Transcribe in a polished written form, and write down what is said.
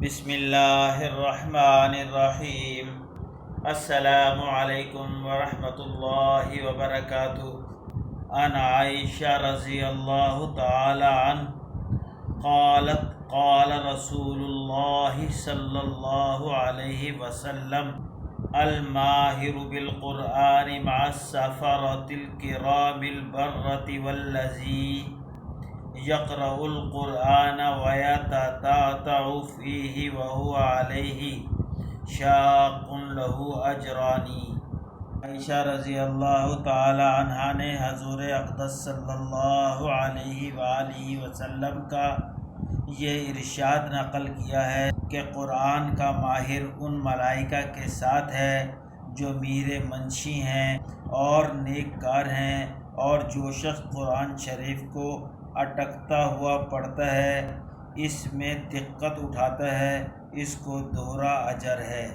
بسم اللہ الرحمن الرحیم۔ السلام علیکم ورحمۃ اللہ وبرکاتہ۔ عن عائشہ رضی اللہ تعالی عنہ قالت قال رسول اللہ صلی اللہ علیہ وسلم الماہر بالقرآن مع السفرة الكرام البرة والذی یقرأ القرآن ویتتعتع فیہ وہو علیہ شاق لہ اجران۔ عائشہ رضی اللہ تعالی عنہا نے حضور اقدس صلی اللہ علیہ وآلہ وسلم کا یہ ارشاد نقل کیا ہے کہ قرآن کا ماہر ان ملائکہ کے ساتھ ہے جو میر منشی ہیں اور نیک کار ہیں، اور جو شخص قرآن شریف کو اٹکتا ہوا پڑھتا ہے، اس میں دقت اٹھاتا ہے، اس کو دوہرا اجر ہے۔